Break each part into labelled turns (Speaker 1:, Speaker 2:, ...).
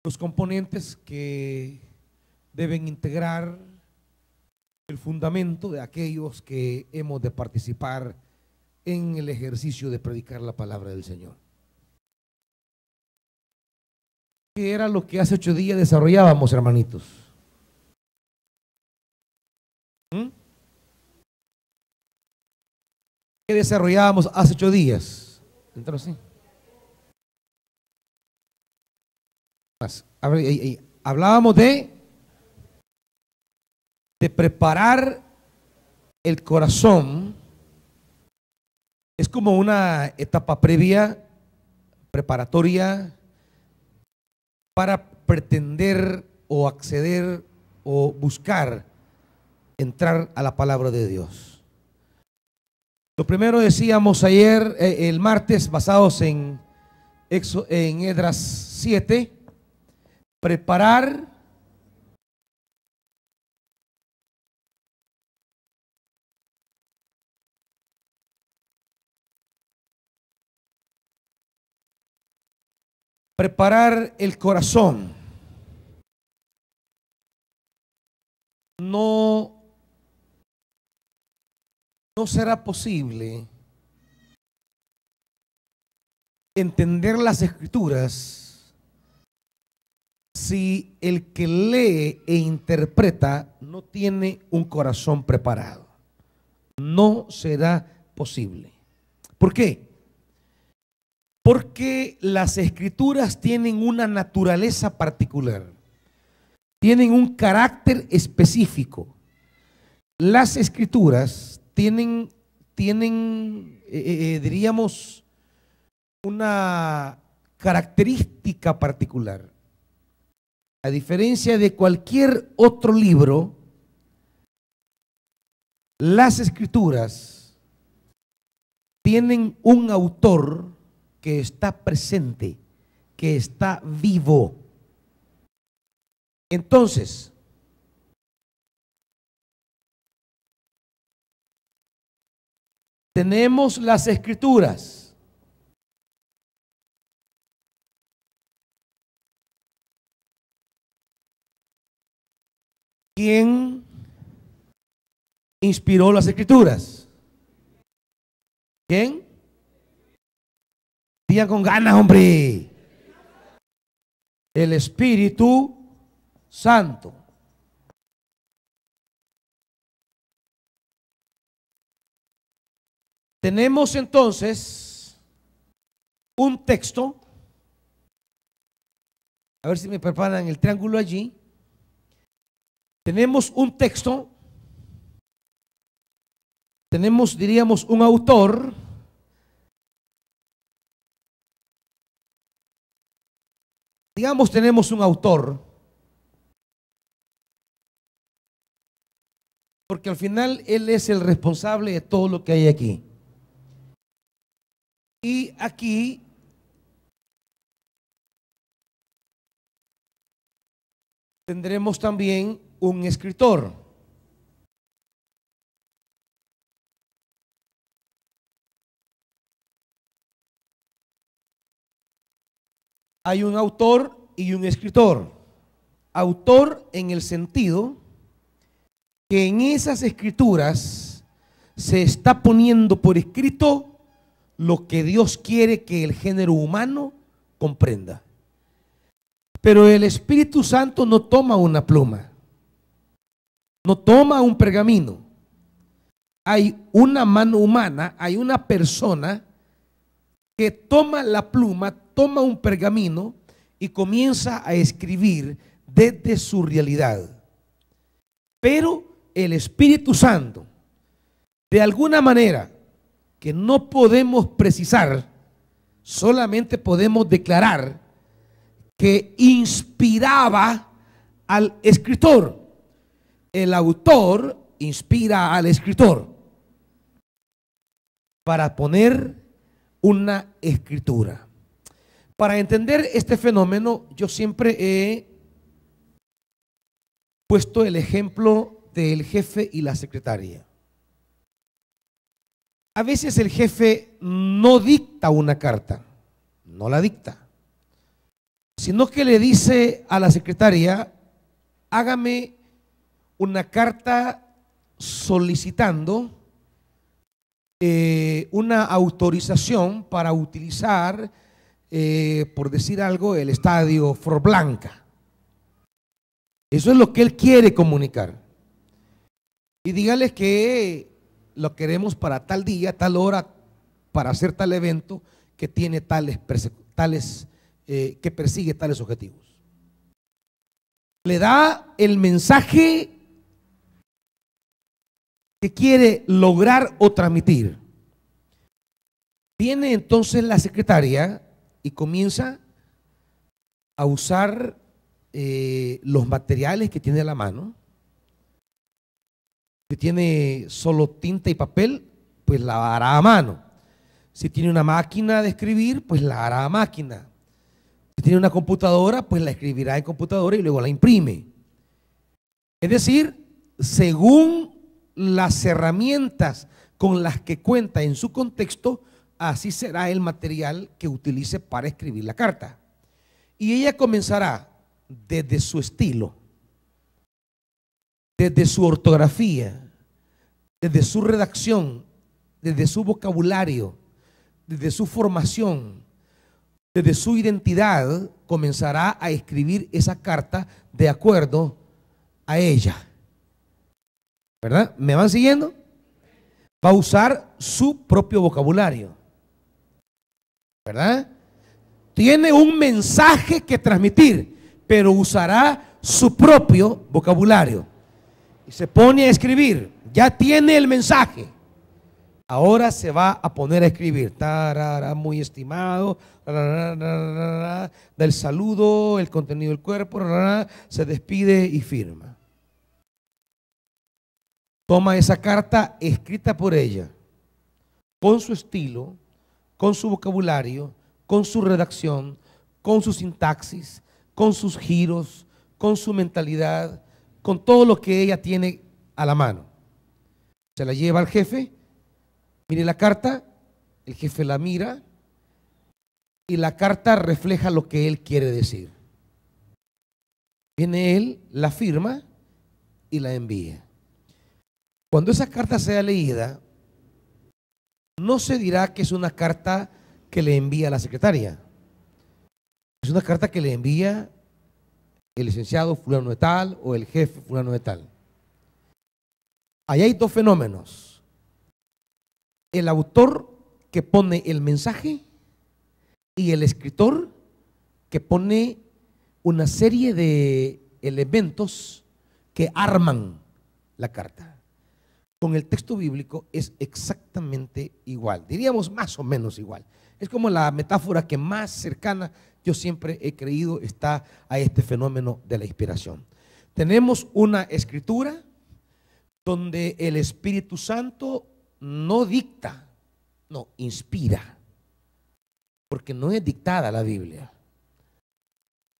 Speaker 1: los componentes que deben integrar el fundamento de aquellos que hemos de participar en el ejercicio de predicar la palabra del Señor. ¿Qué era lo que hace 8 días desarrollábamos, hermanitos? ¿Qué desarrollábamos hace 8 días? Entonces, sí. Hablábamos de preparar el corazón. Es como una etapa previa, preparatoria, para pretender o acceder o buscar entrar a la palabra de Dios. Lo primero decíamos ayer, el martes, basados en Esdras 7, preparar el corazón. No será posible entender las Escrituras si el que lee e interpreta no tiene un corazón preparado. No será posible. ¿Por qué? Porque las Escrituras tienen una naturaleza particular, tienen un carácter específico. Las Escrituras tienen diríamos, una característica particular. A diferencia de cualquier otro libro, las Escrituras tienen un autor que está presente, que está vivo. Entonces, tenemos las Escrituras. ¿Quién inspiró las Escrituras? ¿Quién? Digan con ganas, hombre. El Espíritu Santo. Tenemos entonces un texto. A ver si me preparan el triángulo allí. Tenemos un texto. Tenemos, diríamos, un autor. Digamos, tenemos un autor. Porque al final él es el responsable de todo lo que hay aquí. Y aquí tendremos también un escritor. Hay un autor y un escritor. Autor en el sentido que en esas escrituras se está poniendo por escrito lo que Dios quiere que el género humano comprenda. Pero el Espíritu Santo no toma una pluma, no toma un pergamino. Hay una mano humana, hay una persona que toma la pluma, toma un pergamino y comienza a escribir desde su realidad. Pero el Espíritu Santo, de alguna manera que no podemos precisar, solamente podemos declarar que inspiraba al escritor. El autor inspira al escritor para poner una escritura. Para entender este fenómeno, yo siempre he puesto el ejemplo del jefe y la secretaria. A veces el jefe no dicta una carta, no la dicta, sino que le dice a la secretaria: hágame una carta solicitando una autorización para utilizar, por decir algo, el estadio Florblanca. Eso es lo que él quiere comunicar. Y dígales que lo queremos para tal día, tal hora, para hacer tal evento que tiene que persigue tales objetivos. Le da el mensaje que quiere lograr o transmitir. Viene entonces la secretaria y comienza a usar los materiales que tiene a la mano. Si tiene solo tinta y papel, pues la hará a mano. Si tiene una máquina de escribir, pues la hará a máquina. Si tiene una computadora, pues la escribirá en computadora y luego la imprime. Es decir, según las herramientas con las que cuenta en su contexto, así será el material que utilice para escribir la carta. Y ella comenzará desde su estilo, desde su ortografía, desde su redacción, desde su vocabulario, desde su formación, desde su identidad, comenzará a escribir esa carta de acuerdo a ella. ¿Verdad? ¿Me van siguiendo? Va a usar su propio vocabulario. ¿Verdad? Tiene un mensaje que transmitir, pero usará su propio vocabulario. Y se pone a escribir. Ya tiene el mensaje. Ahora se va a poner a escribir. Tarara, muy estimado, del saludo, el contenido del cuerpo, se despide y firma. Toma esa carta escrita por ella, con su estilo, con su vocabulario, con su redacción, con su sintaxis, con sus giros, con su mentalidad, con todo lo que ella tiene a la mano. Se la lleva al jefe, mire la carta, el jefe la mira y la carta refleja lo que él quiere decir. Viene él, la firma y la envía. Cuando esa carta sea leída, no se dirá que es una carta que le envía la secretaria. Es una carta que le envía el licenciado fulano de tal o el jefe fulano de tal. Ahí hay dos fenómenos. El autor que pone el mensaje y el escritor que pone una serie de elementos que arman la carta. Con el texto bíblico es exactamente igual, diríamos más o menos igual. Es como la metáfora que más cercana yo siempre he creído está a este fenómeno de la inspiración. Tenemos una escritura donde el Espíritu Santo no dicta, no, inspira, porque no es dictada la Biblia.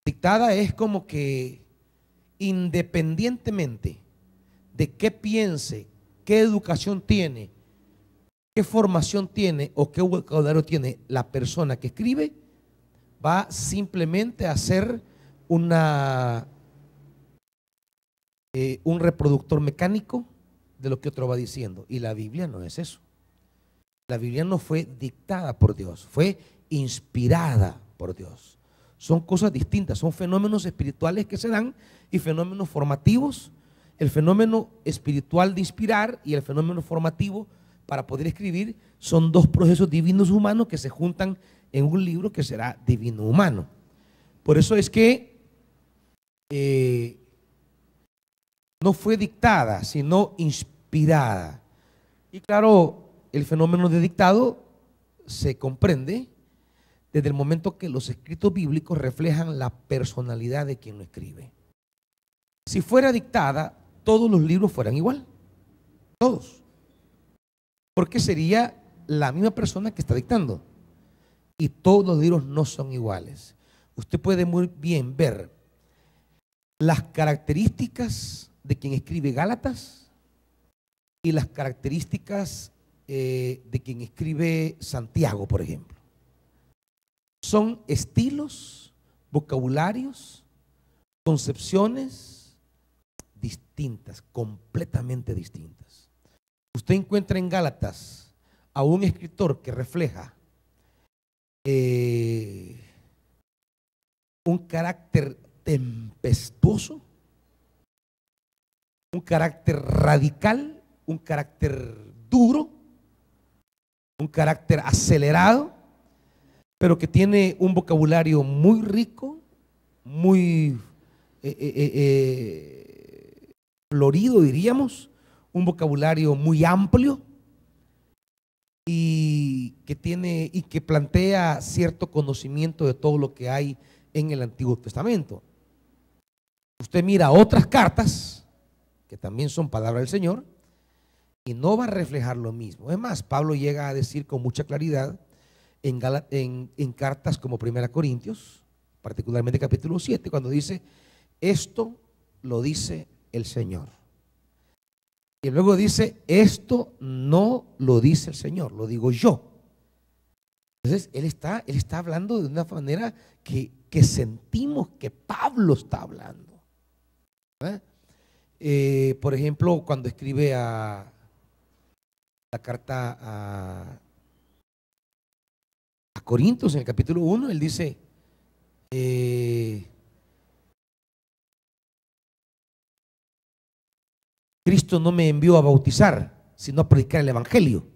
Speaker 1: Dictada es como que independientemente de qué piense, qué educación tiene, qué formación tiene o qué vocabulario tiene la persona que escribe, va simplemente a ser un reproductor mecánico de lo que otro va diciendo. Y la Biblia no es eso. La Biblia no fue dictada por Dios, fue inspirada por Dios. Son cosas distintas, son fenómenos espirituales que se dan y fenómenos formativos. El fenómeno espiritual de inspirar y el fenómeno formativo para poder escribir son dos procesos divinos humanos que se juntan en un libro que será divino humano. Por eso es que no fue dictada, sino inspirada. Y claro, el fenómeno de dictado se comprende desde el momento que los escritos bíblicos reflejan la personalidad de quien lo escribe. Si fuera dictada, todos los libros fueran igual, todos, porque sería la misma persona que está dictando y todos los libros no son iguales. Usted puede muy bien ver las características de quien escribe Gálatas y las características de quien escribe Santiago, por ejemplo. Son estilos, vocabularios, concepciones distintas, completamente distintas. Usted encuentra en Gálatas a un escritor que refleja un carácter tempestuoso, un carácter radical, un carácter duro, un carácter acelerado, pero que tiene un vocabulario muy rico, muy florido, diríamos, un vocabulario muy amplio y que plantea cierto conocimiento de todo lo que hay en el Antiguo Testamento. Usted mira otras cartas que también son palabra del Señor y no va a reflejar lo mismo. Es más, Pablo llega a decir con mucha claridad en cartas como 1 Corintios, particularmente capítulo 7, cuando dice: esto lo dice el Señor. Y luego dice: esto no lo dice el Señor, lo digo yo. Entonces él está hablando de una manera que sentimos que Pablo está hablando. Por ejemplo, cuando escribe la carta a Corintios, en el capítulo 1, él dice: Cristo no me envió a bautizar, sino a predicar el evangelio.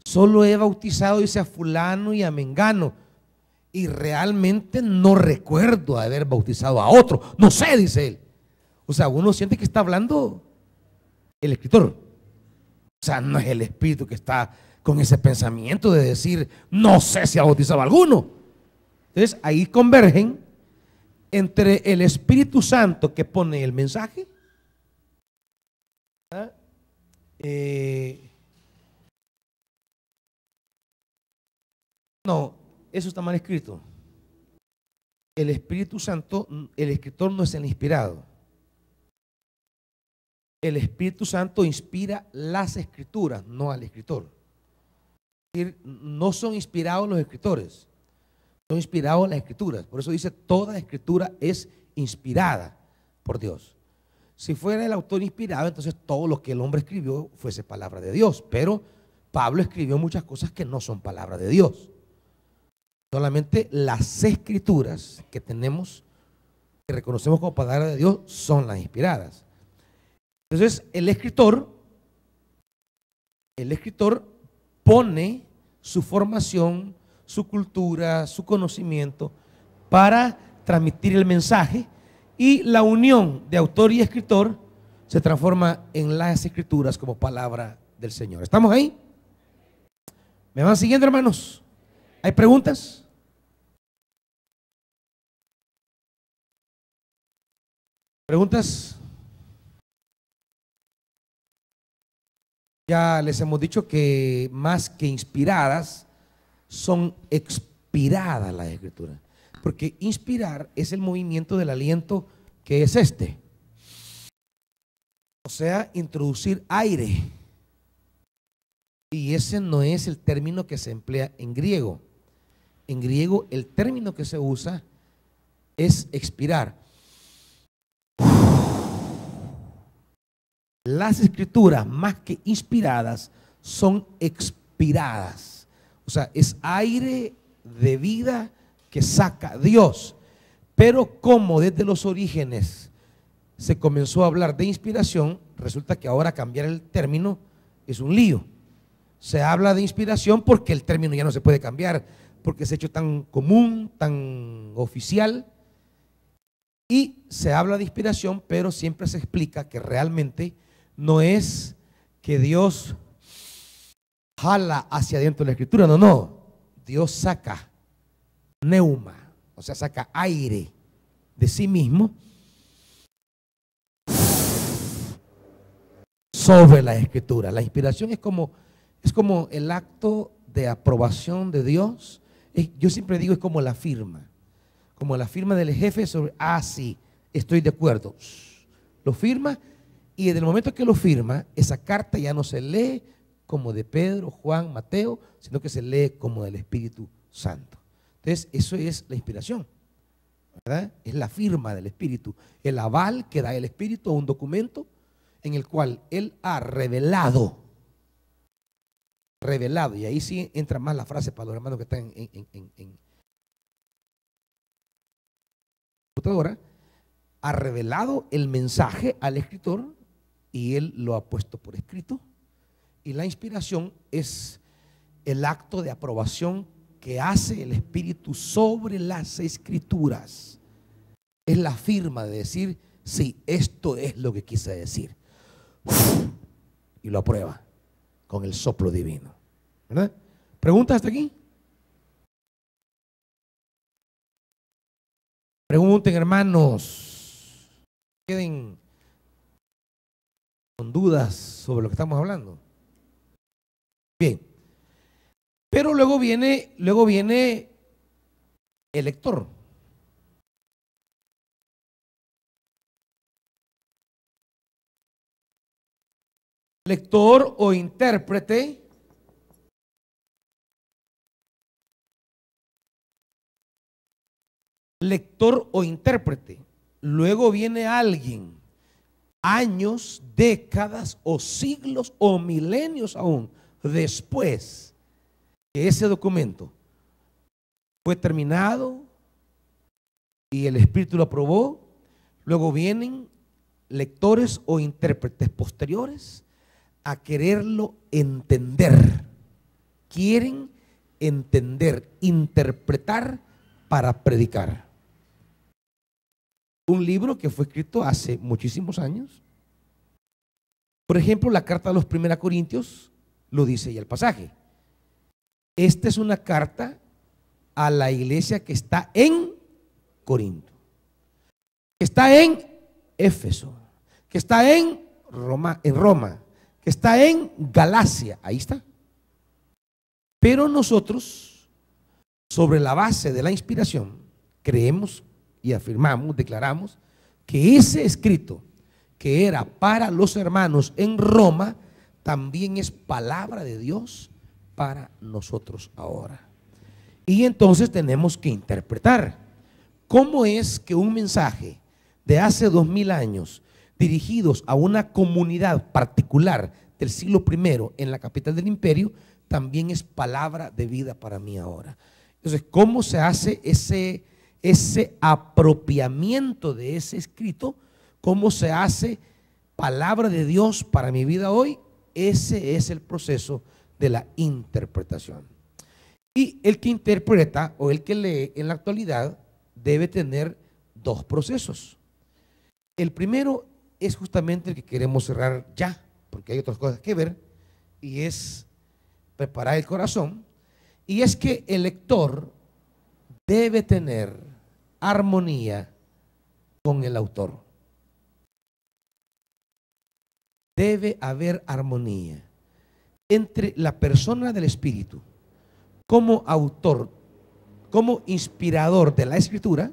Speaker 1: Solo he bautizado, dice, a fulano y a mengano, y realmente no recuerdo haber bautizado a otro. No sé, dice él. O sea, uno siente que está hablando el escritor. O sea, no es el espíritu que está con ese pensamiento de decir: no sé si ha bautizado a alguno. Entonces ahí convergen entre el Espíritu Santo que pone el mensaje, no, eso está mal escrito. El Espíritu Santo, el escritor no es el inspirado. El Espíritu Santo inspira las escrituras, no al escritor. Es decir, no son inspirados los escritores, son inspirados las escrituras. Por eso dice: toda escritura es inspirada por Dios. Si fuera el autor inspirado, entonces todo lo que el hombre escribió fuese palabra de Dios. Pero Pablo escribió muchas cosas que no son palabra de Dios. Solamente las escrituras que tenemos, que reconocemos como palabra de Dios, son las inspiradas. Entonces el escritor pone su formación, su cultura, su conocimiento para transmitir el mensaje, y la unión de autor y escritor se transforma en las escrituras como palabra del Señor. ¿Estamos ahí? ¿Me van siguiendo, hermanos? ¿Hay preguntas? ¿Preguntas? Ya les hemos dicho que más que inspiradas, son expiradas las escrituras. Porque inspirar es el movimiento del aliento, que es este. O sea, introducir aire. Y ese no es el término que se emplea en griego. En griego el término que se usa es expirar. Las escrituras, más que inspiradas, son expiradas. O sea, es aire de vida que saca Dios. Pero como desde los orígenes se comenzó a hablar de inspiración, resulta que ahora cambiar el término es un lío. Se habla de inspiración porque el término ya no se puede cambiar, porque se ha hecho tan común, tan oficial. Y se habla de inspiración, pero siempre se explica que realmente no es que Dios jala hacia adentro de la escritura, no. Dios saca neuma, o sea, saca aire de sí mismo sobre la escritura. La inspiración es como el acto de aprobación de Dios. Yo siempre digo, es como la firma del jefe sobre: sí, estoy de acuerdo. Lo firma, y desde el momento que lo firma, esa carta ya no se lee como de Pedro, Juan, Mateo, sino que se lee como del Espíritu Santo. Entonces, eso es la inspiración. ¿verdad? Es la firma del Espíritu, el aval que da el Espíritu a un documento en el cual Él ha revelado, y ahí sí entra más la frase para los hermanos que están en computadora, ha revelado el mensaje al escritor y Él lo ha puesto por escrito, y la inspiración es el acto de aprobación que hace el Espíritu sobre las Escrituras. Es la firma de decir, sí, esto es lo que quise decir. Y lo aprueba con el soplo divino, ¿verdad? ¿Preguntas hasta aquí? Pregunten, hermanos. Queden con dudas sobre lo que estamos hablando. Bien. Pero luego viene el lector. Lector o intérprete. Lector o intérprete. Luego viene alguien, años, décadas o siglos o milenios aún después que ese documento fue terminado y el Espíritu lo aprobó. Luego vienen lectores o intérpretes posteriores a quererlo entender. Quieren entender, interpretar para predicar. Un libro que fue escrito hace muchísimos años. Por ejemplo, la carta a los 1 Corintios lo dice ya el pasaje. Esta es una carta a la iglesia que está en Corinto, que está en Éfeso, que está en Roma, que está en Galacia. Ahí está. Pero nosotros, sobre la base de la inspiración, creemos y afirmamos, declaramos que ese escrito que era para los hermanos en Roma también es palabra de Dios para nosotros ahora. Y entonces tenemos que interpretar cómo es que un mensaje de hace 2000 años dirigidos a una comunidad particular del siglo I en la capital del imperio también es palabra de vida para mí ahora. Entonces, ¿cómo se hace ese apropiamiento de ese escrito? ¿Cómo se hace palabra de Dios para mi vida hoy? Ese es el proceso de la interpretación. Y el que interpreta o el que lee en la actualidad debe tener dos procesos. El primero es justamente el que queremos cerrar ya, porque hay otras cosas que ver, y es preparar el corazón. Y es que el lector debe tener armonía con el autor. Debe haber armonía entre la persona del Espíritu como autor, como inspirador de la Escritura,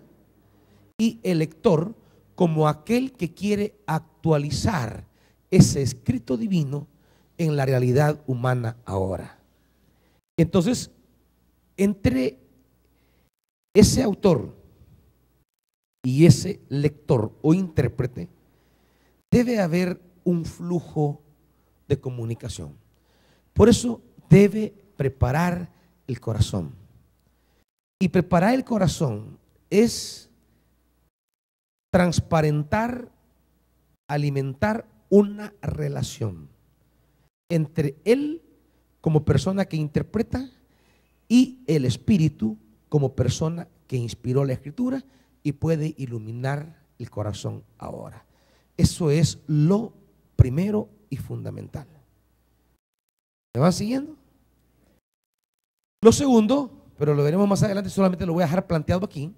Speaker 1: y el lector como aquel que quiere actualizar ese escrito divino en la realidad humana ahora. Entonces, entre ese autor y ese lector o intérprete debe haber un flujo de comunicación. Por eso debe preparar el corazón. Y preparar el corazón es transparentar, alimentar una relación entre él como persona que interpreta y el Espíritu como persona que inspiró la Escritura y puede iluminar el corazón ahora. Eso es lo primero y fundamental. ¿Me van siguiendo? Lo segundo, pero lo veremos más adelante, solamente lo voy a dejar planteado aquí,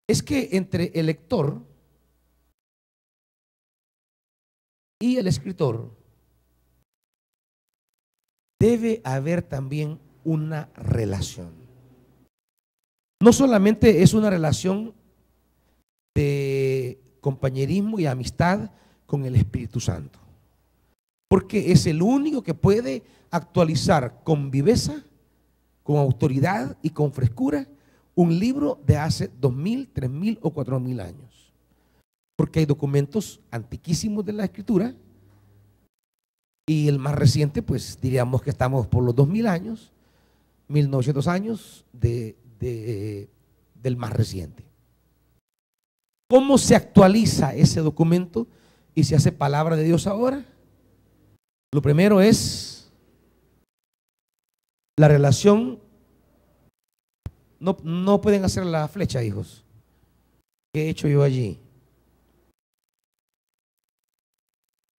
Speaker 1: es que entre el lector y el escritor debe haber también una relación. No solamente es una relación de compañerismo y amistad con el Espíritu Santo, porque es el único que puede actualizar con viveza, con autoridad y con frescura un libro de hace 2000, 3000 o 4000 años. Porque hay documentos antiquísimos de la escritura y el más reciente, pues diríamos que estamos por los 2000 años, 1900 años del más reciente. ¿Cómo se actualiza ese documento y se hace palabra de Dios ahora? Lo primero es la relación. No pueden hacer la flecha, hijos. ¿Qué he hecho yo allí?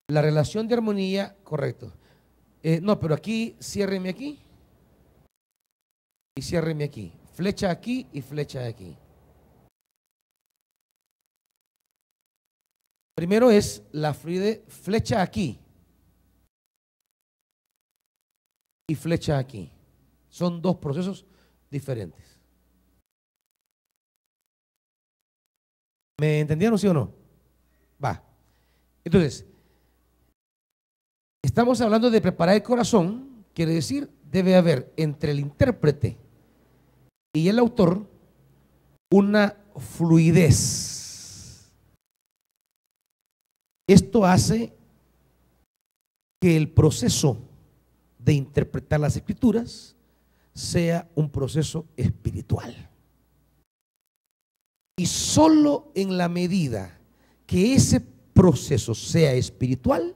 Speaker 1: La relación de armonía, correcto. No, pero aquí, ciérreme aquí. Y ciérreme aquí. Flecha aquí y flecha aquí. Primero es la flecha aquí y flecha aquí. Son dos procesos diferentes. ¿Me entendieron, sí o no? Va. Entonces, estamos hablando de preparar el corazón, quiere decir, debe haber entre el intérprete y el autor una fluidez. Esto hace que el proceso de interpretar las escrituras sea un proceso espiritual. Y solo en la medida que ese proceso sea espiritual,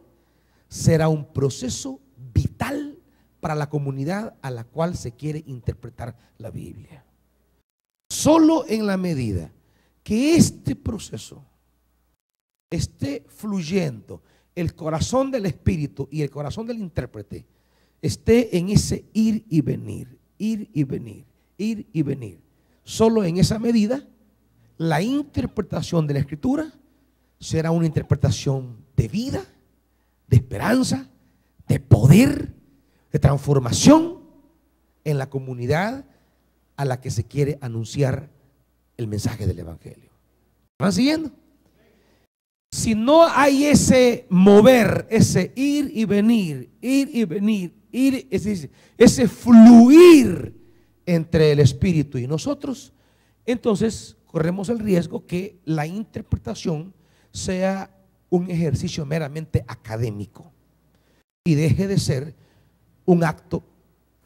Speaker 1: será un proceso vital para la comunidad a la cual se quiere interpretar la Biblia. Solo en la medida que este proceso esté fluyendo, el corazón del espíritu y el corazón del intérprete esté en ese ir y venir, ir y venir, ir y venir. Solo en esa medida la interpretación de la escritura será una interpretación de vida, de esperanza, de poder, de transformación en la comunidad a la que se quiere anunciar el mensaje del evangelio. ¿Van siguiendo? Si no hay ese mover, ese ir y venir, ese fluir entre el espíritu y nosotros, entonces corremos el riesgo que la interpretación sea un ejercicio meramente académico y deje de ser un acto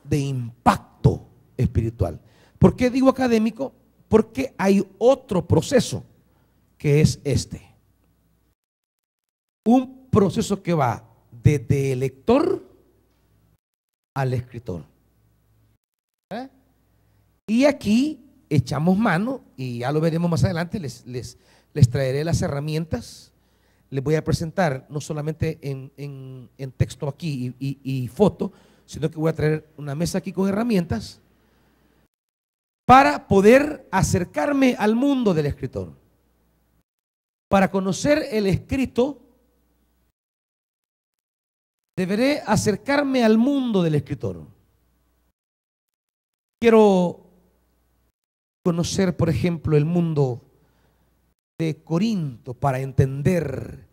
Speaker 1: de impacto espiritual. ¿Por qué digo académico? Porque hay otro proceso que es este. Un proceso que va desde el lector al escritor. Y aquí echamos mano, y ya lo veremos más adelante, les traeré las herramientas. Les voy a presentar no solamente en texto aquí y foto, sino que voy a traer una mesa aquí con herramientas para poder acercarme al mundo del escritor. Para conocer el escrito, deberé acercarme al mundo del escritor. Quiero conocer, por ejemplo, el mundo de Corinto para entender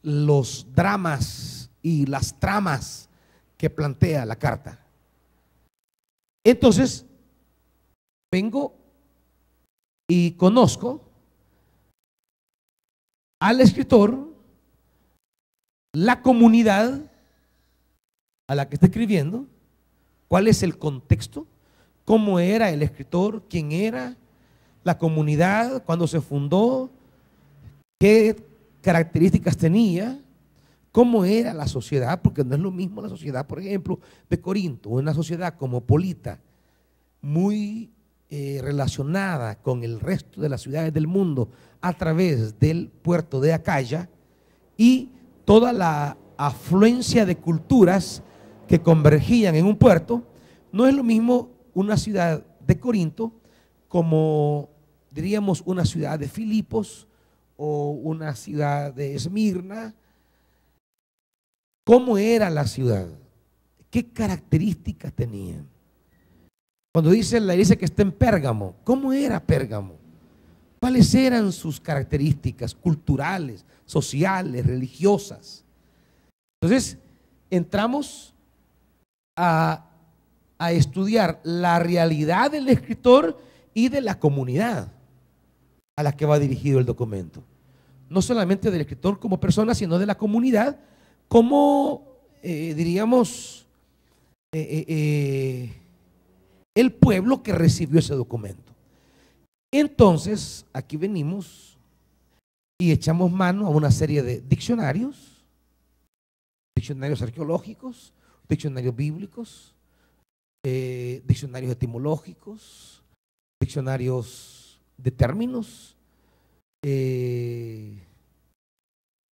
Speaker 1: los dramas y las tramas que plantea la carta. Entonces, vengo y conozco al escritor, la comunidad a la que está escribiendo, cuál es el contexto, cómo era el escritor, quién era, la comunidad, cuándo se fundó, qué características tenía, cómo era la sociedad, porque no es lo mismo la sociedad, por ejemplo, de Corinto, una sociedad cosmopolita, muy relacionada con el resto de las ciudades del mundo a través del puerto de Acaya y toda la afluencia de culturas que convergían en un puerto. No es lo mismo una ciudad de Corinto como, diríamos, una ciudad de Filipos o una ciudad de Esmirna. ¿Cómo era la ciudad? ¿Qué características tenía? Cuando dice la iglesia que está en Pérgamo, ¿cómo era Pérgamo? ¿Cuáles eran sus características culturales, sociales, religiosas? Entonces, entramos a estudiar la realidad del escritor y de la comunidad a la que va dirigido el documento. No solamente del escritor como persona, sino de la comunidad como, diríamos, el pueblo que recibió ese documento. Entonces, aquí venimos y echamos mano a una serie de diccionarios arqueológicos, diccionarios bíblicos, diccionarios etimológicos, diccionarios de términos,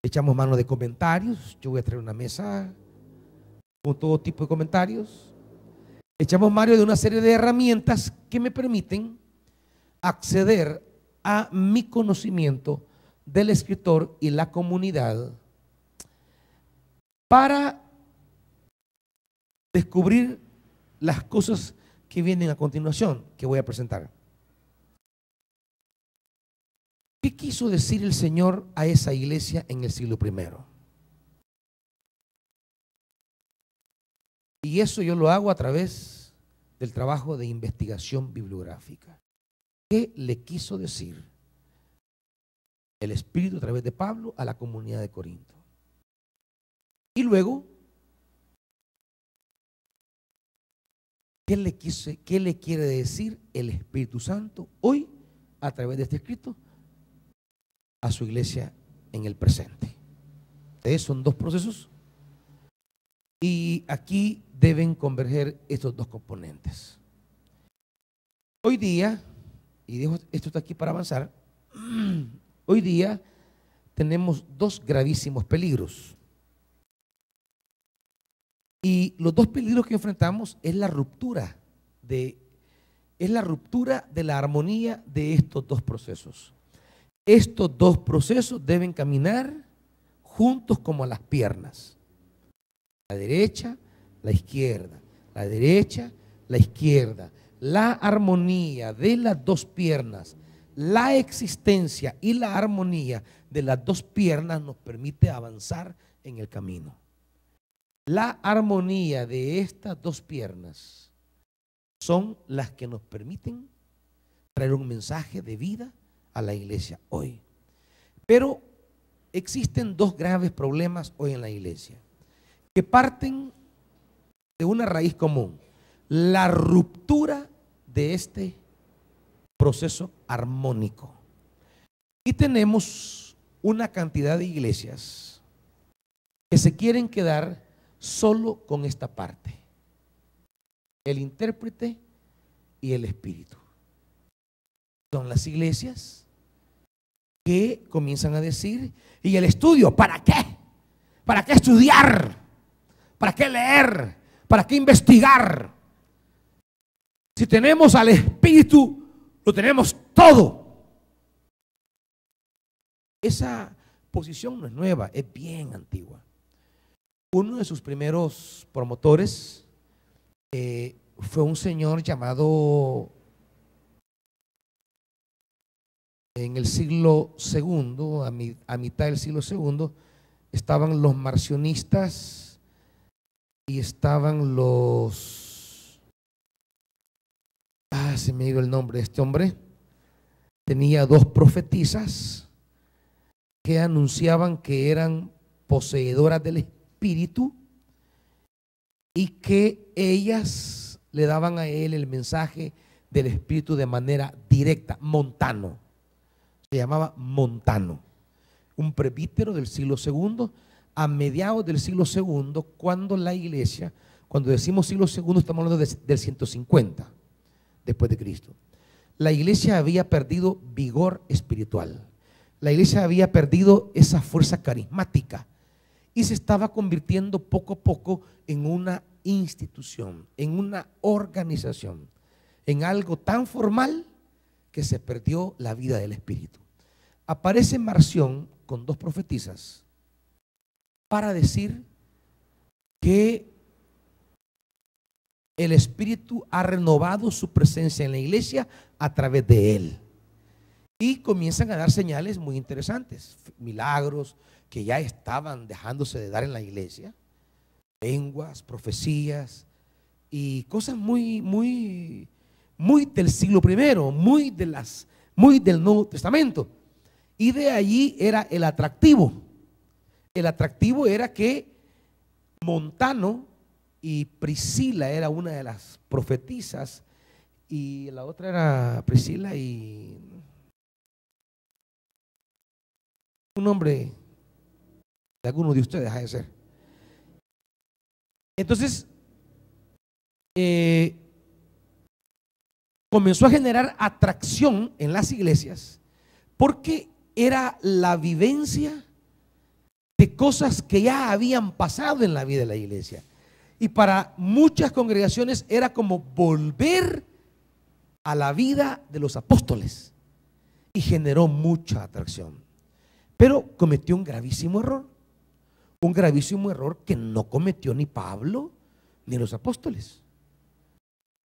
Speaker 1: echamos mano de comentarios. Yo voy a traer una mesa con todo tipo de comentarios. Echamos mano de una serie de herramientas que me permiten acceder a mi conocimiento del escritor y la comunidad para descubrir las cosas que vienen a continuación, que voy a presentar. ¿Qué quiso decir el Señor a esa iglesia en el siglo I? Y eso yo lo hago a través del trabajo de investigación bibliográfica. ¿Qué le quiso decir el Espíritu a través de Pablo a la comunidad de Corinto? Y luego, ¿qué le quiere decir el Espíritu Santo hoy a través de este escrito a su iglesia en el presente? Son dos procesos y aquí deben converger estos dos componentes. Hoy día, y dejo esto está aquí para avanzar, hoy día tenemos dos gravísimos peligros. Y los dos peligros que enfrentamos es la ruptura de la armonía de estos dos procesos. Estos dos procesos deben caminar juntos como las piernas. La derecha, la izquierda. La derecha, la izquierda. La armonía de las dos piernas, la existencia y la armonía de las dos piernas nos permite avanzar en el camino. La armonía de estas dos piernas son las que nos permiten traer un mensaje de vida a la iglesia hoy. Pero existen dos graves problemas hoy en la iglesia que parten de una raíz común: la ruptura de este proceso armónico. Y tenemos una cantidad de iglesias que se quieren quedar solo con esta parte: el intérprete y el espíritu. Son las iglesias que comienzan a decir: ¿y el estudio? ¿Para qué? ¿Para qué estudiar? ¿Para qué leer? ¿Para qué investigar? Si tenemos al Espíritu, lo tenemos todo. Esa posición no es nueva, es bien antigua. Uno de sus primeros promotores fue un señor llamado, en el siglo II, a mitad del siglo II, estaban los marcionistas y estaban se me ha ido el nombre de este hombre. Tenía dos profetisas que anunciaban que eran poseedoras del Espíritu y que ellas le daban a él el mensaje del Espíritu de manera directa. Montano, se llamaba Montano, un presbítero del siglo II, a mediados del siglo II, cuando la iglesia, cuando decimos siglo II, estamos hablando del 150 después de Cristo. La iglesia había perdido vigor espiritual, la iglesia había perdido esa fuerza carismática y se estaba convirtiendo poco a poco en una institución, en una organización, en algo tan formal que se perdió la vida del Espíritu. Aparece Marción con dos profetisas para decir que el Espíritu ha renovado su presencia en la iglesia a través de él. Y comienzan a dar señales muy interesantes, milagros que ya estaban dejándose de dar en la iglesia, lenguas, profecías y cosas muy muy del siglo primero, muy del Nuevo Testamento. Y de allí era el atractivo. El atractivo era que Montano y Priscila era una de las profetisas, y la otra era Priscila y un nombre de alguno de ustedes ha de ser. Entonces comenzó a generar atracción en las iglesias porque era la vivencia de cosas que ya habían pasado en la vida de la iglesia. Y para muchas congregaciones era como volver a la vida de los apóstoles, y generó mucha atracción. Pero cometió un gravísimo error que no cometió ni Pablo ni los apóstoles.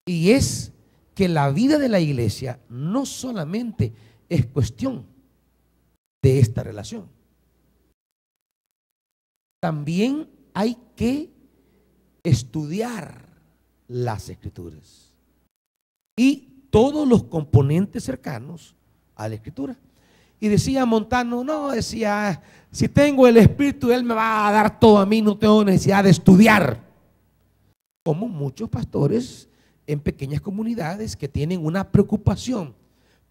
Speaker 1: Y es que la vida de la iglesia no solamente es cuestión de esta relación. También hay que estudiar las escrituras y todos los componentes cercanos a la escritura. Y decía Montano, no, decía, si tengo el Espíritu, Él me va a dar todo a mí, no tengo necesidad de estudiar. Como muchos pastores en pequeñas comunidades que tienen una preocupación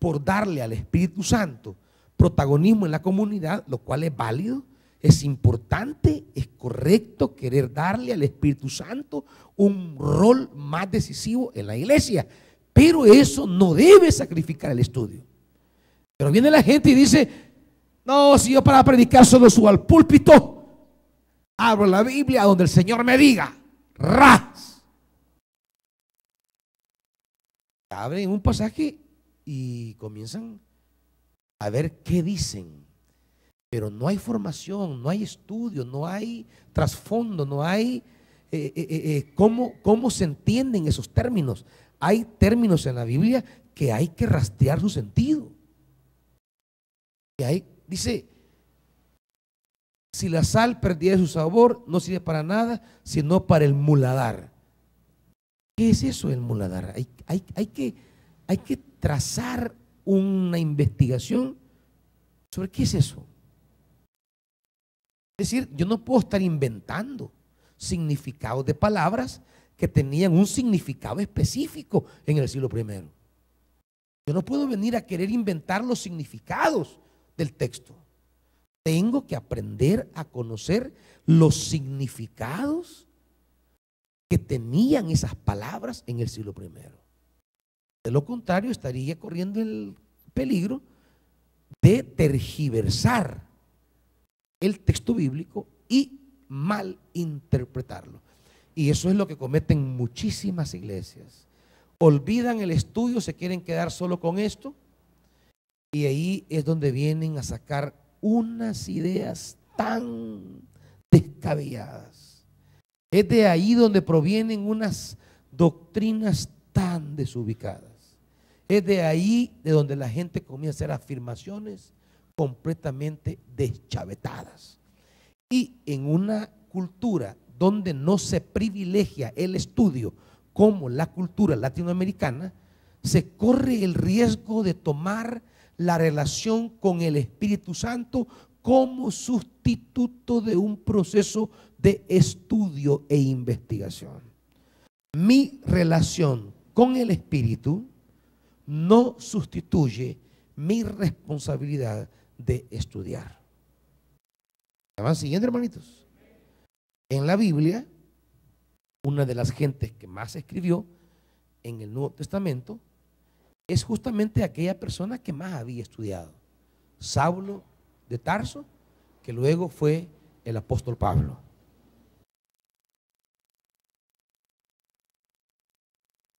Speaker 1: por darle al Espíritu Santo protagonismo en la comunidad, lo cual es válido, es importante, es correcto querer darle al Espíritu Santo un rol más decisivo en la iglesia, pero eso no debe sacrificar el estudio. Pero viene la gente y dice, no, si yo para predicar solo subo al púlpito, abro la Biblia donde el Señor me diga, ras. Abren un pasaje y comienzan a ver qué dicen, pero no hay formación, no hay estudio, no hay trasfondo, no hay cómo se entienden esos términos. Hay términos en la Biblia que hay que rastrear su sentido. Y ahí dice, si la sal perdiera su sabor, no sirve para nada, sino para el muladar. ¿Qué es eso el muladar? Hay que trazar una investigación sobre qué es eso. Es decir, yo no puedo estar inventando significados de palabras que tenían un significado específico en el siglo primero. Yo no puedo venir a querer inventar los significados del texto. Tengo que aprender a conocer los significados que tenían esas palabras en el siglo primero. De lo contrario, estaría corriendo el peligro de tergiversar el texto bíblico y mal interpretarlo. Y eso es lo que cometen muchísimas iglesias. Olvidan el estudio, se quieren quedar solo con esto, y ahí es donde vienen a sacar unas ideas tan descabelladas. Es de ahí donde provienen unas doctrinas tan desubicadas. Es de ahí de donde la gente comienza a hacer afirmaciones completamente deschavetadas. Y en una cultura donde no se privilegia el estudio como la cultura latinoamericana, se corre el riesgo de tomar la relación con el Espíritu Santo como sustituto de un proceso de estudio e investigación. Mi relación con el Espíritu no sustituye mi responsabilidad de estudiar. ¿Me van siguiendo, hermanitos? En la Biblia, una de las gentes que más escribió en el Nuevo Testamento es justamente aquella persona que más había estudiado, Saulo de Tarso, que luego fue el apóstol Pablo.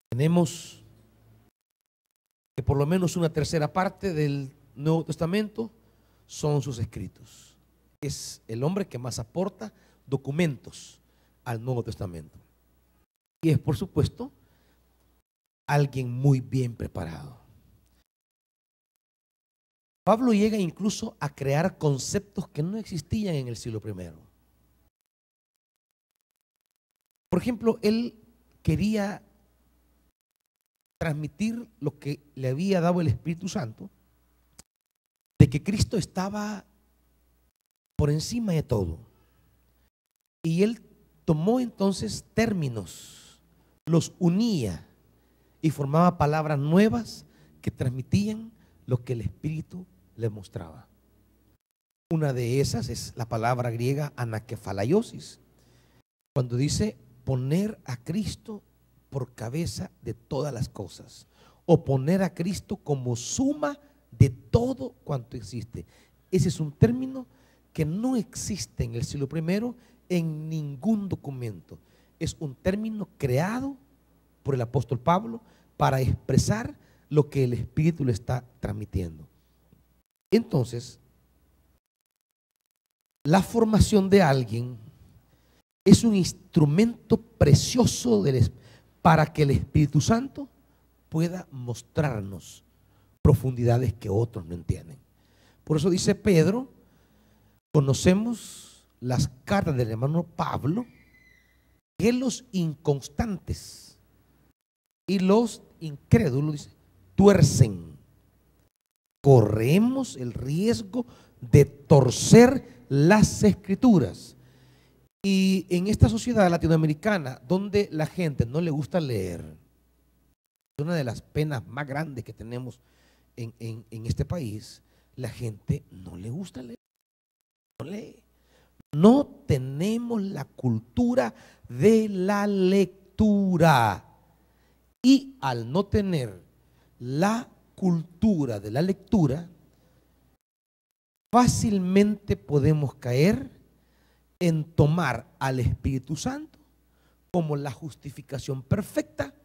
Speaker 1: Tenemos que por lo menos una tercera parte del Nuevo Testamento son sus escritos. Es el hombre que más aporta documentos al Nuevo Testamento. Y es, por supuesto, alguien muy bien preparado. Pablo llega incluso a crear conceptos que no existían en el siglo primero. Por ejemplo, él quería transmitir lo que le había dado el Espíritu Santo, de que Cristo estaba por encima de todo. Y él tomó entonces términos, los unía y formaba palabras nuevas que transmitían lo que el Espíritu le mostraba. Una de esas es la palabra griega anakefalaiosis, cuando dice poner a Cristo por cabeza de todas las cosas, o poner a Cristo como suma de todo cuanto existe. Ese es un término que no existe en el siglo I en ningún documento. Es un término creado por el apóstol Pablo para expresar lo que el Espíritu le está transmitiendo. Entonces, la formación de alguien es un instrumento precioso para que el Espíritu Santo pueda mostrarnos profundidades que otros no entienden. Por eso dice Pedro, conocemos las cartas del hermano Pablo, que los inconstantes y los incrédulos, dice, tuercen. Corremos el riesgo de torcer las escrituras. Y en esta sociedad latinoamericana, donde la gente no le gusta leer, una de las penas más grandes que tenemos en este país, la gente no le gusta leer, no lee. No tenemos la cultura de la lectura. Y al no tener la cultura de la lectura, fácilmente podemos caer en tomar al Espíritu Santo como la justificación perfecta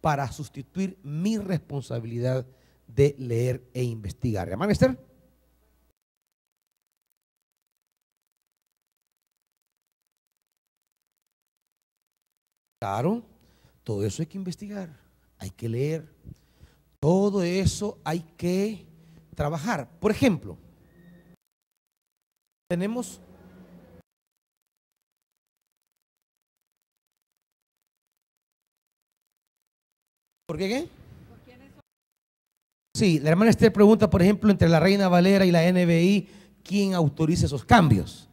Speaker 1: para sustituir mi responsabilidad de leer e investigar. ¿Hermana Esther? Claro, todo eso hay que investigar, hay que leer, todo eso hay que trabajar. Por ejemplo, tenemos ¿por qué? Sí, la hermana Esther pregunta, por ejemplo, entre la Reina Valera y la NBI, ¿quién autoriza esos cambios?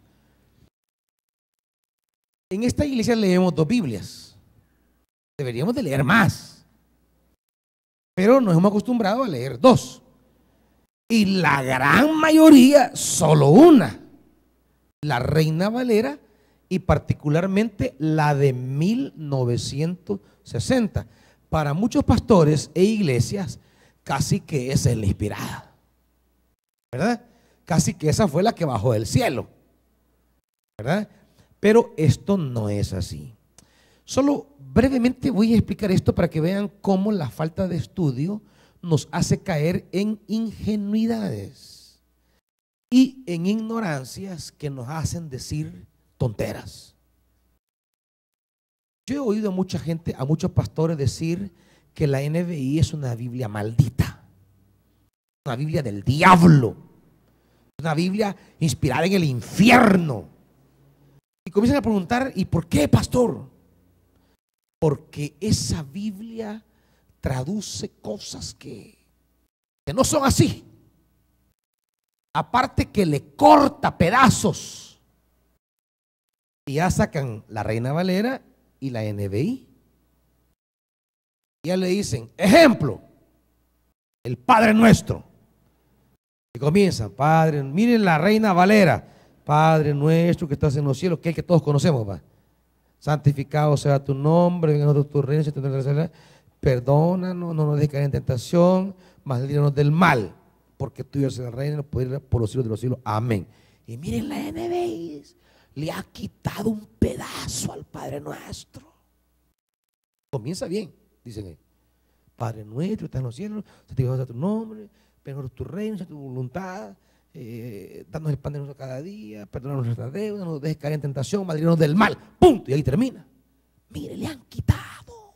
Speaker 1: En esta iglesia leemos 2 Biblias. Deberíamos de leer más, pero nos hemos acostumbrado a leer 2. Y la gran mayoría, solo una. La Reina Valera y particularmente la de 1960. Para muchos pastores e iglesias, casi que esa es la inspirada, ¿verdad? Casi que esa fue la que bajó del cielo, ¿verdad? Pero esto no es así. Solo brevemente voy a explicar esto para que vean cómo la falta de estudio nos hace caer en ingenuidades y en ignorancias que nos hacen decir tonteras. Yo he oído a mucha gente, a muchos pastores decir que la NBI es una Biblia maldita, una Biblia del diablo, una Biblia inspirada en el infierno. Y comienzan a preguntar, ¿y por qué, pastor? Porque esa Biblia traduce cosas que no son así. Aparte que le corta pedazos. Y ya sacan la Reina Valera y la NBI. Ya le dicen, ejemplo, el Padre Nuestro. Y comienzan, Padre, miren la Reina Valera, Padre Nuestro que estás en los cielos, que es el que todos conocemos, va. Santificado sea tu nombre, venga a nosotros tu reino, perdónanos, no nos dejes caer en tentación, mas líbranos del mal, porque tuyo es el reino, el poder por los siglos de los siglos. Amén. Y miren la NBI, le ha quitado un pedazo al Padre Nuestro. Comienza bien, dicen ellos. Padre Nuestro que estás en los cielos, santificado sea tu nombre, venga a tu reino, sea tu voluntad. Danos el pan de nosotros cada día, perdónanos nuestras deudas, no nos dejes caer en tentación, mas líbranos del mal. Punto. Y ahí termina. Mire, le han quitado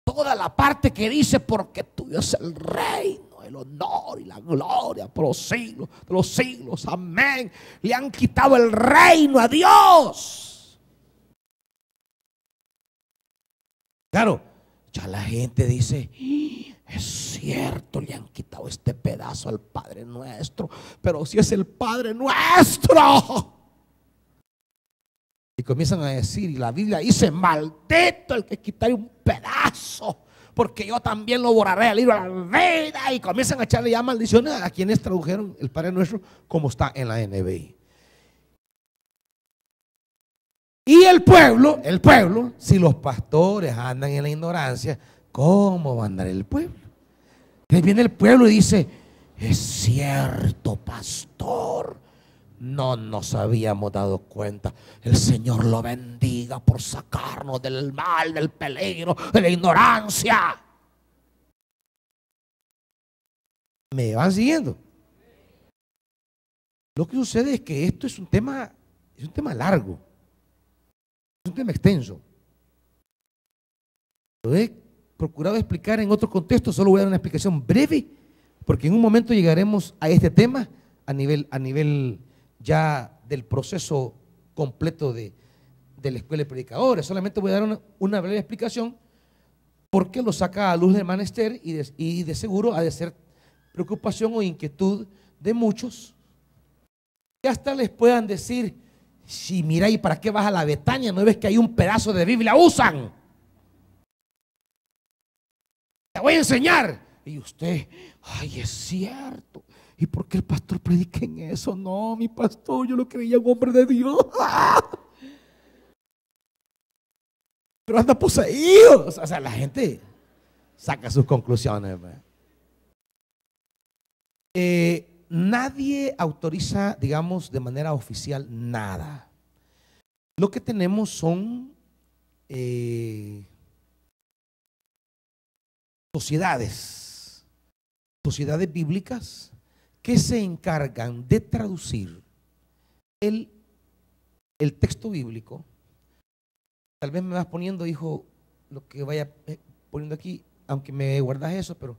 Speaker 1: toda la parte que dice, porque tuyo es el reino, el honor y la gloria por los siglos de los siglos. Amén. Le han quitado el reino a Dios. Claro, ya la gente dice, es cierto, le han quitado este pedazo al Padre Nuestro, pero si es el Padre Nuestro. Y comienzan a decir, y la Biblia dice, maldito el que quitare un pedazo, porque yo también lo borraré del libro de la vida. Y comienzan a echarle ya maldiciones a quienes tradujeron el Padre Nuestro como está en la NBI. Y el pueblo, si los pastores andan en la ignorancia, ¿cómo va a andar el pueblo? Entonces viene el pueblo y dice, es cierto, pastor, no nos habíamos dado cuenta. El Señor lo bendiga por sacarnos del mal, del peligro, de la ignorancia. ¿Me van siguiendo? Lo que sucede es que esto es un tema largo, es un tema extenso. Lo he procurado explicar en otro contexto, solo voy a dar una explicación breve, porque en un momento llegaremos a este tema a nivel ya del proceso completo de la escuela de predicadores. Solamente voy a dar una breve explicación porque lo saca a luz del menester y de seguro ha de ser preocupación o inquietud de muchos que hasta les puedan decir, si mira, ¿y para qué vas a la Betania? ¿No ves que hay un pedazo de Biblia? ¡Usan! Te voy a enseñar. Y usted, ay, es cierto. ¿Y por qué el pastor predica en eso? No, mi pastor, yo lo creía un hombre de Dios. Pero anda poseído. O sea, la gente saca sus conclusiones. Nadie autoriza, digamos, de manera oficial nada. Lo que tenemos son sociedades bíblicas que se encargan de traducir el texto bíblico. Tal vez me vas poniendo, hijo, lo que vaya poniendo aquí, aunque me guardas eso, pero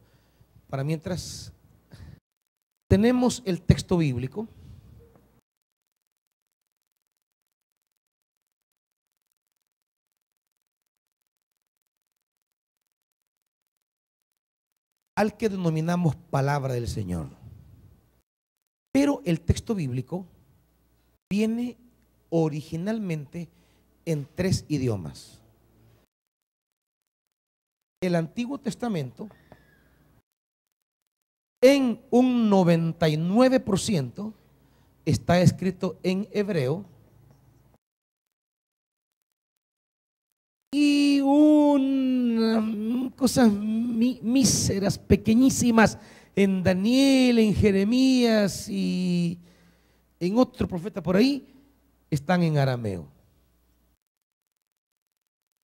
Speaker 1: para mientras tenemos el texto bíblico. Al que denominamos palabra del Señor. Pero el texto bíblico viene originalmente en 3 idiomas. El Antiguo Testamento, en un 99%, está escrito en hebreo y unas cosas míseras, pequeñísimas, en Daniel, en Jeremías y en otro profeta por ahí, están en arameo.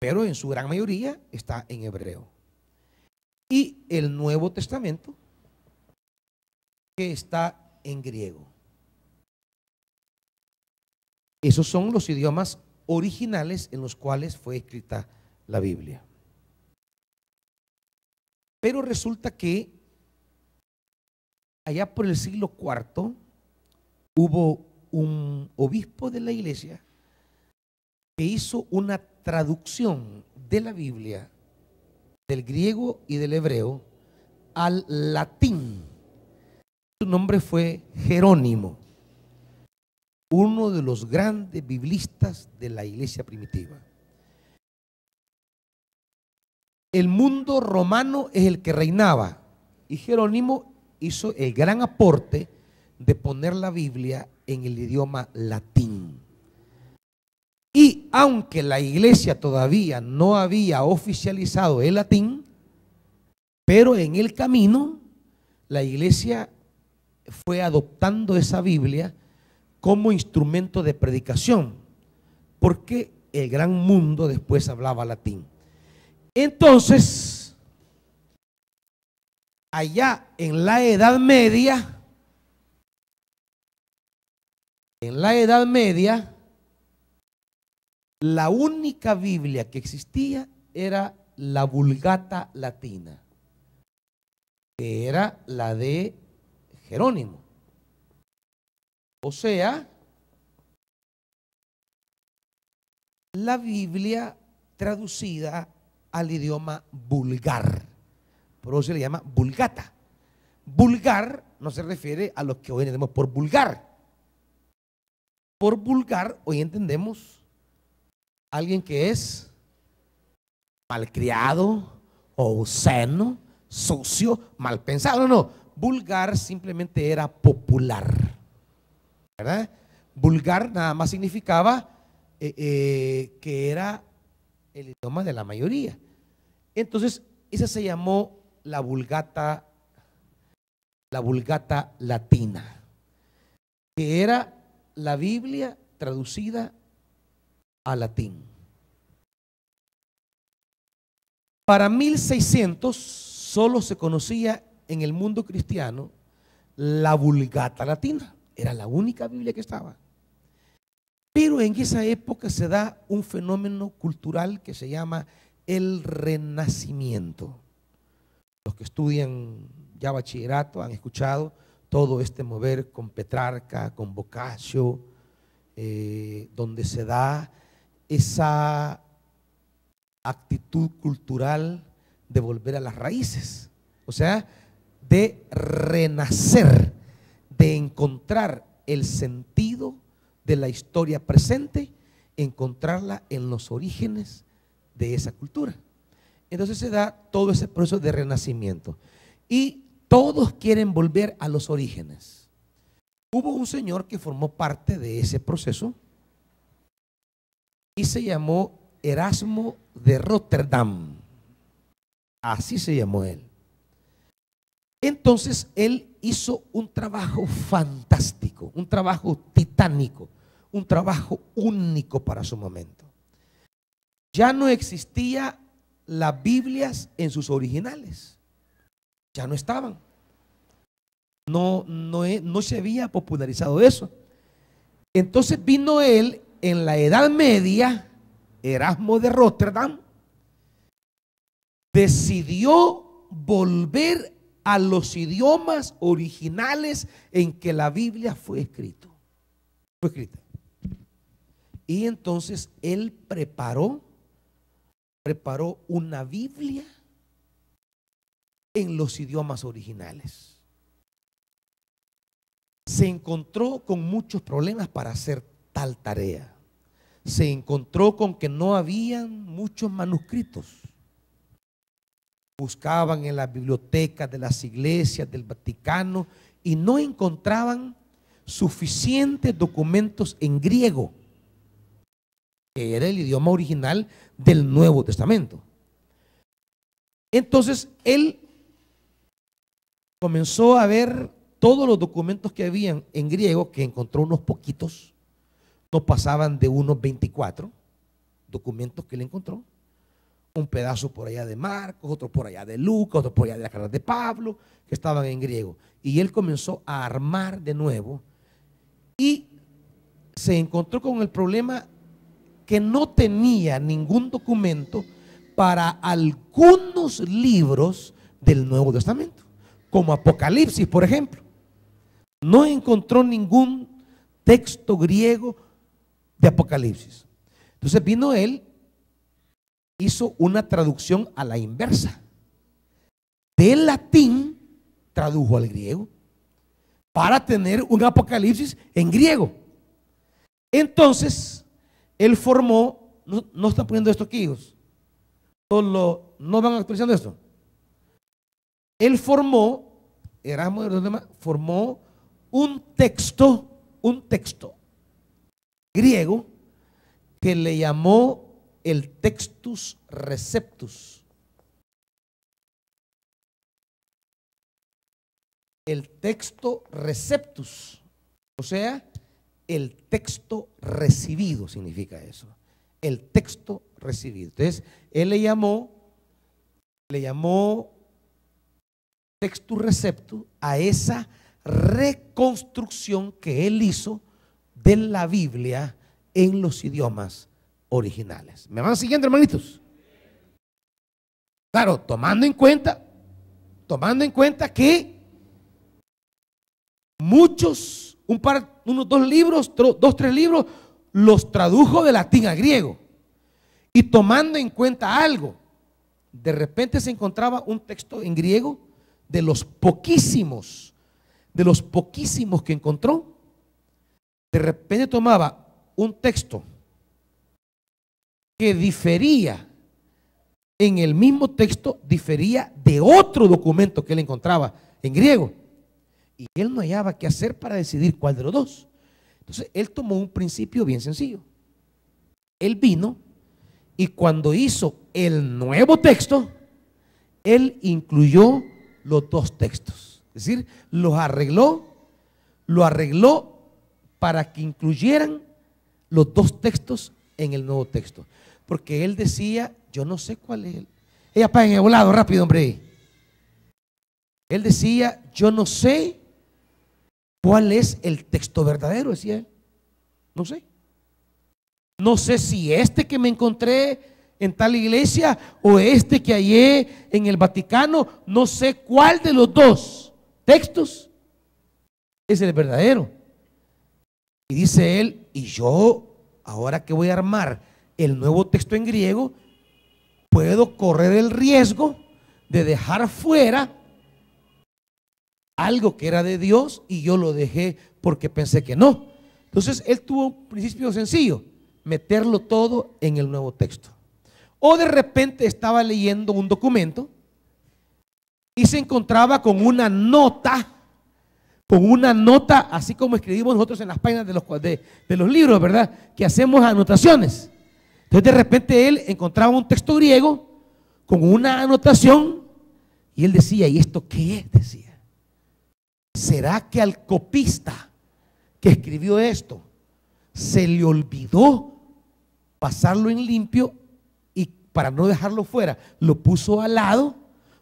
Speaker 1: Pero en su gran mayoría está en hebreo. Y el Nuevo Testamento, que está en griego. Esos son los idiomas originales en los cuales fue escrita la Biblia. Pero resulta que allá por el siglo IV hubo un obispo de la iglesia que hizo una traducción de la Biblia del griego y del hebreo al latín. Su nombre fue Jerónimo, uno de los grandes biblistas de la iglesia primitiva. El mundo romano es el que reinaba y Jerónimo hizo el gran aporte de poner la Biblia en el idioma latín. Y aunque la iglesia todavía no había oficializado el latín, pero en el camino la iglesia fue adoptando esa Biblia como instrumento de predicación, porque el gran mundo después hablaba latín. Entonces, allá en la Edad Media, la única Biblia que existía era la Vulgata latina, que era la de Jerónimo. O sea, la Biblia traducida al idioma vulgar. Por eso se le llama vulgata. Vulgar no se refiere a lo que hoy entendemos por vulgar. Por vulgar hoy entendemos alguien que es malcriado, obsceno, sucio, mal pensado. No, vulgar simplemente era popular, ¿verdad? Vulgar nada más significaba que era el idioma de la mayoría. Entonces, esa se llamó la vulgata latina, que era la Biblia traducida a latín. Para 1600 solo se conocía en el mundo cristiano la Vulgata latina, era la única Biblia que estaba. Pero en esa época se da un fenómeno cultural que se llama el Renacimiento. Los que estudian ya bachillerato han escuchado todo este mover con Petrarca, con Boccaccio, donde se da esa actitud cultural de volver a las raíces, o sea, de renacer, de encontrar el sentido de la historia presente, encontrarla en los orígenes de esa cultura. Entonces se da todo ese proceso de renacimiento y todos quieren volver a los orígenes. Hubo un señor que formó parte de ese proceso y se llamó Erasmo de Rotterdam, así se llamó él. Entonces él hizo un trabajo fantástico, un trabajo titánico, un trabajo único para su momento. Ya no existía las Biblias en sus originales, ya no estaban. No se había popularizado eso. Entonces vino él en la Edad Media, Erasmo de Rotterdam, decidió volver a los idiomas originales en que la Biblia fue escrita. Y entonces él preparó una Biblia en los idiomas originales. Se encontró con muchos problemas para hacer tal tarea. Se encontró con que no habían muchos manuscritos. Buscaban en las bibliotecas de las iglesias del Vaticano y no encontraban suficientes documentos en griego, que era el idioma original del Nuevo Testamento. Entonces él comenzó a ver todos los documentos que habían en griego, que encontró unos poquitos, no pasaban de unos 24 documentos que él encontró. Un pedazo por allá de Marcos, otro por allá de Lucas, otro por allá de las cartas de Pablo, que estaban en griego. Y él comenzó a armar de nuevo y se encontró con el problema que no tenía ningún documento para algunos libros del Nuevo Testamento, como Apocalipsis, por ejemplo. No encontró ningún texto griego de Apocalipsis. Entonces vino él, hizo una traducción a la inversa. Del latín tradujo al griego para tener un Apocalipsis en griego. Entonces, él formó, no están poniendo esto aquí, hijos. No van actualizando esto. Él formó, Erasmo de Rotterdam, formó un texto griego que le llamó el Textus Receptus. El texto receptus, o sea, el texto recibido significa eso. El texto recibido. Entonces, él le llamó Textus Receptus a esa reconstrucción que él hizo de la Biblia en los idiomas originales. ¿Me van siguiendo, hermanitos? Claro, tomando en cuenta que muchos, unos dos, tres libros, los tradujo de latín a griego. Y tomando en cuenta algo, de repente se encontraba un texto en griego de los poquísimos que encontró. De repente tomaba un texto que difería en el mismo texto, difería de otro documento que él encontraba en griego, y él no hallaba qué hacer para decidir cuál de los dos. Entonces él tomó un principio bien sencillo. Él vino y cuando hizo el nuevo texto, él incluyó los dos textos, es decir, lo arregló para que incluyeran los dos textos en el nuevo texto, porque él decía, yo no sé cuál es. Apaguen el volado rápido, hombre. Él decía, yo no sé cuál es el texto verdadero, decía él. No sé. No sé si este que me encontré en tal iglesia o este que hallé en el Vaticano, no sé cuál de los dos textos es el verdadero. Y dice él, y yo, ahora que voy a armar el nuevo texto en griego, puedo correr el riesgo de dejar fuera algo que era de Dios y yo lo dejé porque pensé que no. Entonces él tuvo un principio sencillo, meterlo todo en el nuevo texto. O de repente estaba leyendo un documento y se encontraba con una nota, así como escribimos nosotros en las páginas de los libros, ¿verdad? Que hacemos anotaciones. Entonces de repente él encontraba un texto griego con una anotación y él decía, ¿y esto qué es? Decía, ¿será que al copista que escribió esto se le olvidó pasarlo en limpio y para no dejarlo fuera lo puso al lado?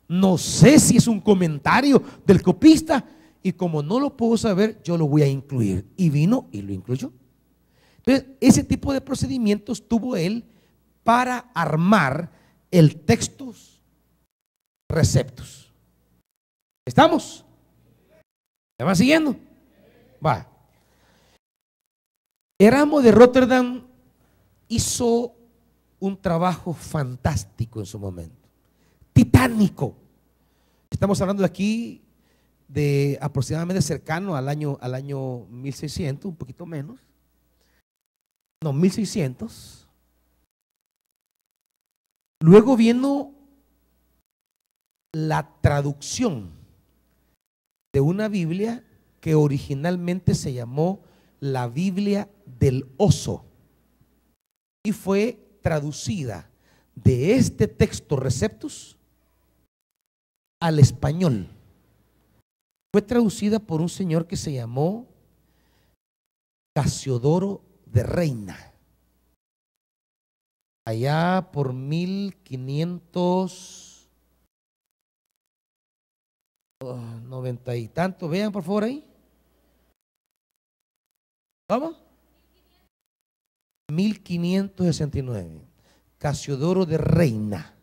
Speaker 1: No sé si es un comentario del copista y como no lo puedo saber, yo lo voy a incluir. Y vino y lo incluyó. Entonces, ese tipo de procedimientos tuvo él para armar el textus receptus. ¿Estamos? ¿Me van siguiendo? Va. Erasmo de Rotterdam hizo un trabajo fantástico en su momento, titánico. Estamos hablando de aquí de aproximadamente cercano al año 1600, un poquito menos. No, 1600. Luego vino la traducción de una Biblia que originalmente se llamó la Biblia del Oso y fue traducida de este texto Receptus al español. Fue traducida por un señor que se llamó Casiodoro de Reina, allá por 1590 y tanto. Vean por favor ahí. ¿Cómo? 1569. Casiodoro de Reina.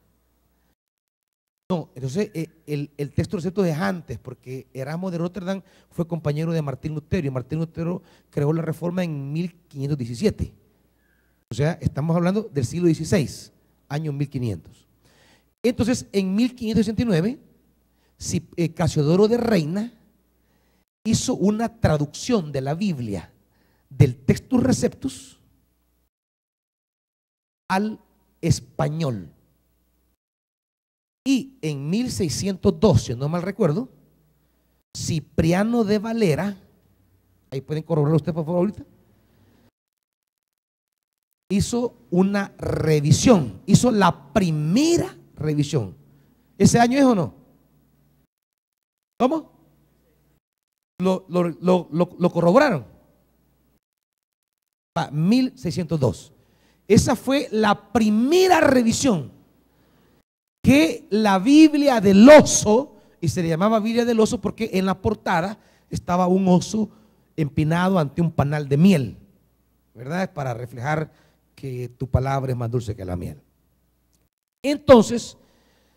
Speaker 1: No, entonces el texto recepto es antes, porque Erasmo de Rotterdam fue compañero de Martín Lutero y Martín Lutero creó la Reforma en 1517. O sea, estamos hablando del siglo XVI, año 1500. Entonces, en 1569, Casiodoro de Reina hizo una traducción de la Biblia del Textus Receptus al español. Y en 1602, si no mal recuerdo, Cipriano de Valera, ahí pueden corroborar usted por favor ahorita, hizo una revisión, hizo la primera revisión. ¿Ese año es o no? ¿Cómo? ¿Lo corroboraron? 1602. Esa fue la primera revisión que la Biblia del Oso, y se le llamaba Biblia del Oso porque en la portada estaba un oso empinado ante un panal de miel, ¿verdad? Para reflejar que tu palabra es más dulce que la miel. Entonces,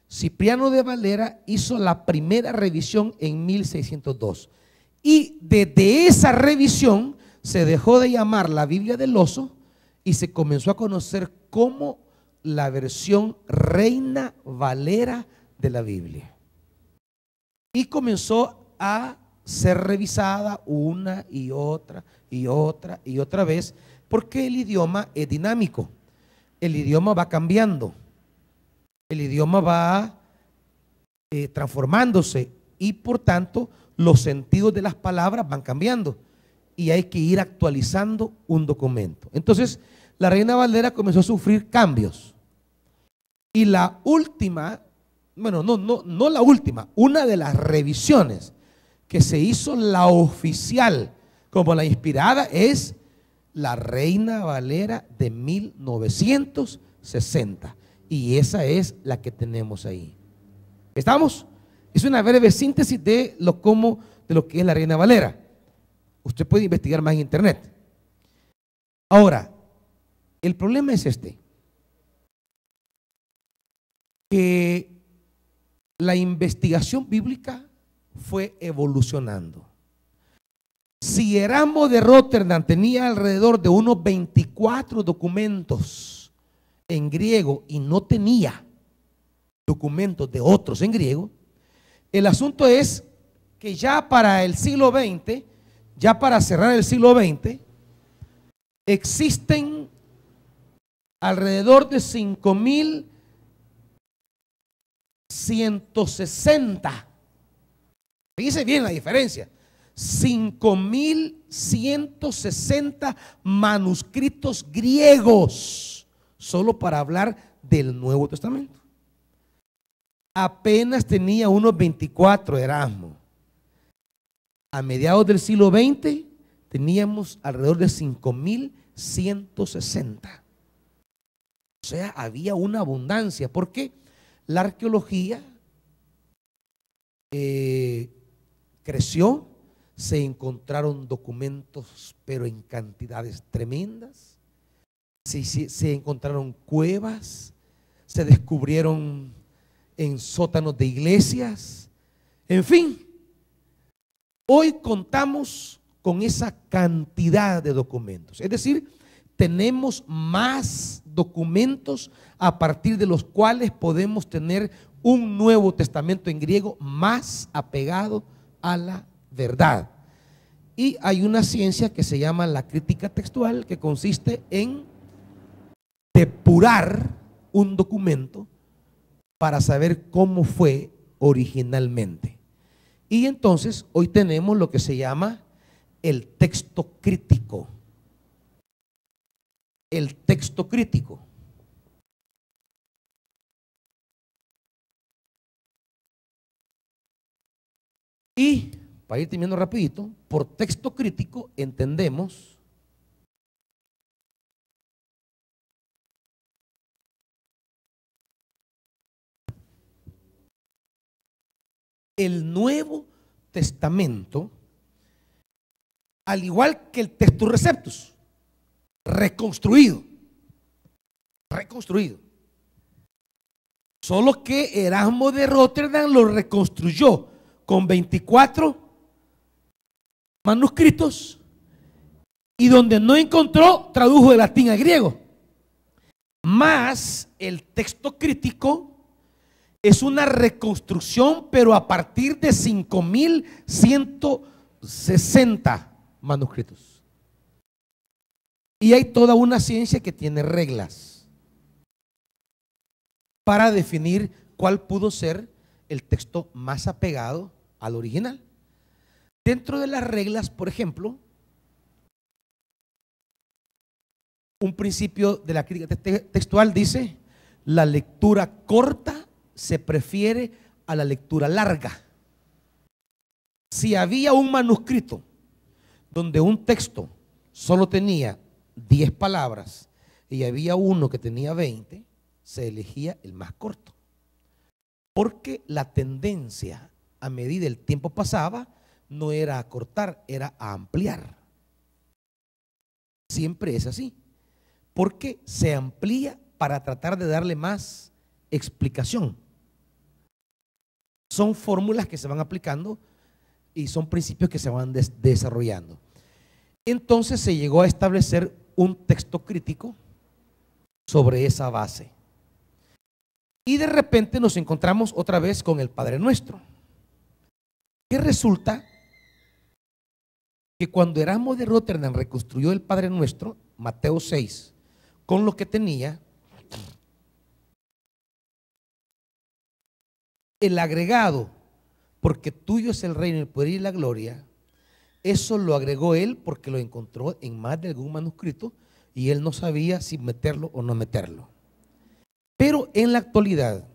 Speaker 1: Cipriano de Valera hizo la primera revisión en 1602 y desde esa revisión se dejó de llamar la Biblia del Oso y se comenzó a conocer como la versión Reina Valera de la Biblia. Y comenzó a ser revisada una y otra y otra y otra vez, porque el idioma es dinámico, el idioma va cambiando, el idioma va transformándose y por tanto los sentidos de las palabras van cambiando y hay que ir actualizando un documento. Entonces la Reina Valera comenzó a sufrir cambios y la última, bueno, no la última, una de las revisiones que se hizo, la oficial como la inspirada, es la Reina Valera de 1960 y esa es la que tenemos ahí. ¿Estamos? Es una breve síntesis de lo que es la Reina Valera. Usted puede investigar más en internet. Ahora, el problema es este, que la investigación bíblica fue evolucionando. Si Erasmo de Róterdam tenía alrededor de unos 24 documentos en griego y no tenía documentos de otros en griego, el asunto es que ya para el siglo XX, ya para cerrar el siglo XX, existen alrededor de 5.160. Fíjense bien la diferencia. 5.160 manuscritos griegos, solo para hablar del Nuevo Testamento. Apenas tenía unos 24 Erasmo. A mediados del siglo XX teníamos alrededor de 5.160. O sea, había una abundancia, porque la arqueología creció, se encontraron documentos, pero en cantidades tremendas. Se encontraron cuevas, se descubrieron en sótanos de iglesias, en fin. Hoy contamos con esa cantidad de documentos, es decir, tenemos más documentos a partir de los cuales podemos tener un Nuevo Testamento en griego más apegado a la verdad. Y hay una ciencia que se llama la crítica textual, que consiste en depurar un documento para saber cómo fue originalmente. Y entonces hoy tenemos lo que se llama el texto crítico. El texto crítico. Y para ir terminando rapidito, por texto crítico entendemos el Nuevo Testamento, al igual que el Textus Receptus, reconstruido. Solo que Erasmo de Róterdam lo reconstruyó con 24 manuscritos y donde no encontró, tradujo de latín a griego. Más el texto crítico es una reconstrucción, pero a partir de 5.160 manuscritos. Y hay toda una ciencia que tiene reglas para definir cuál pudo ser el texto más apegado al original. Dentro de las reglas, por ejemplo, un principio de la crítica textual dice: la lectura corta se prefiere a la lectura larga. Si había un manuscrito donde un texto solo tenía 10 palabras y había uno que tenía 20, se elegía el más corto, porque la tendencia a medida el tiempo pasaba no era a cortar, era a ampliar. Siempre es así, porque se amplía para tratar de darle más explicación. Son fórmulas que se van aplicando y son principios que se van desarrollando. Entonces se llegó a establecer un texto crítico sobre esa base. Y de repente nos encontramos otra vez con el Padre Nuestro. Que resulta que cuando Erasmo de Rotterdam reconstruyó el Padre Nuestro, Mateo 6, con lo que tenía, el agregado, porque tuyo es el reino, el poder y la gloria, eso lo agregó él porque lo encontró en más de algún manuscrito y él no sabía si meterlo o no meterlo. Pero en la actualidad,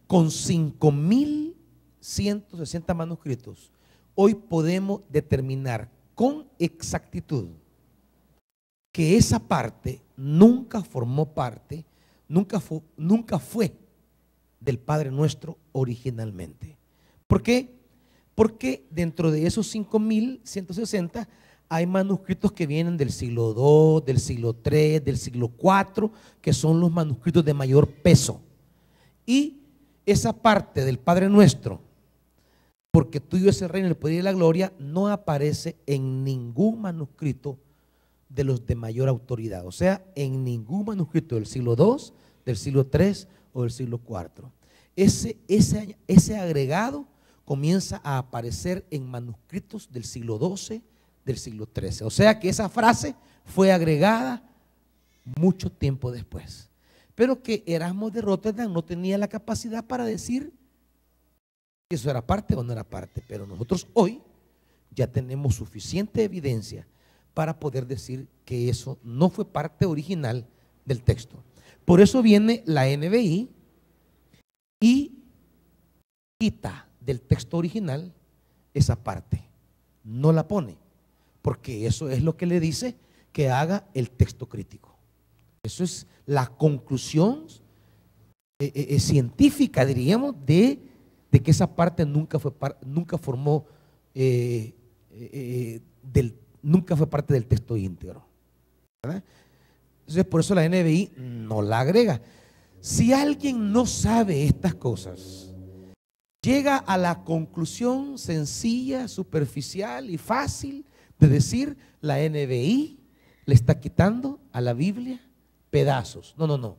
Speaker 1: con 5.160 manuscritos, hoy podemos determinar con exactitud que esa parte nunca formó parte, nunca fue del Padre Nuestro originalmente. ¿Por qué? Porque dentro de esos 5.160 hay manuscritos que vienen del siglo II, del siglo III, del siglo IV, que son los manuscritos de mayor peso. Y esa parte del Padre Nuestro, porque tuyo es el reino, el poder y la gloria, no aparece en ningún manuscrito de los de mayor autoridad. O sea, en ningún manuscrito del siglo II, del siglo III o del siglo IV. Ese agregado comienza a aparecer en manuscritos del siglo XII, del siglo XIII. O sea que esa frase fue agregada mucho tiempo después. Pero que Erasmo de Rotterdam no tenía la capacidad para decir si eso era parte o no era parte. Pero nosotros hoy ya tenemos suficiente evidencia para poder decir que eso no fue parte original del texto. Por eso viene la NBI y quita del texto original esa parte, no la pone, porque eso es lo que le dice que haga el texto crítico. Eso es la conclusión científica, diríamos, de que esa parte nunca fue parte del texto íntegro, ¿verdad? Entonces por eso la NBI no la agrega. Si alguien no sabe estas cosas, llega a la conclusión sencilla, superficial y fácil de decir la NBI le está quitando a la Biblia pedazos. No.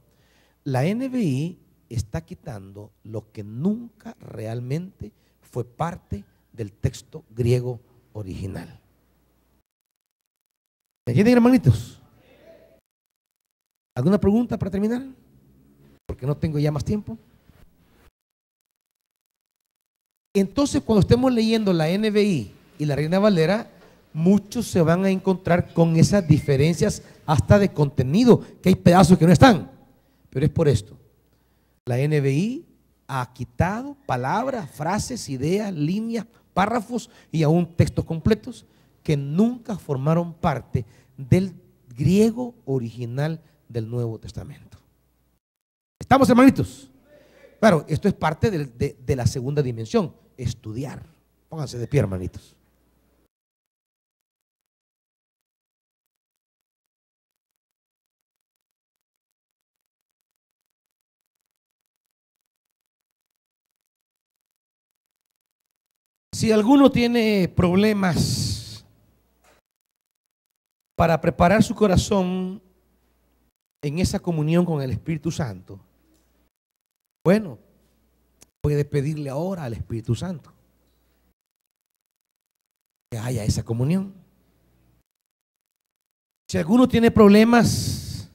Speaker 1: La NBI está quitando lo que nunca realmente fue parte del texto griego original. ¿Me entienden, hermanitos? ¿Alguna pregunta para terminar? Porque no tengo ya más tiempo. Entonces, cuando estemos leyendo la NBI y la Reina Valera, muchos se van a encontrar con esas diferencias hasta de contenido, que hay pedazos que no están. Pero es por esto. La NBI ha quitado palabras, frases, ideas, líneas, párrafos y aún textos completos que nunca formaron parte del griego original del Nuevo Testamento. ¿Estamos, hermanitos? Claro, esto es parte de la segunda dimensión, estudiar. Pónganse de pie, hermanitos. Si alguno tiene problemas para preparar su corazón en esa comunión con el Espíritu Santo, bueno, puede pedirle ahora al Espíritu Santo que haya esa comunión. Si alguno tiene problemas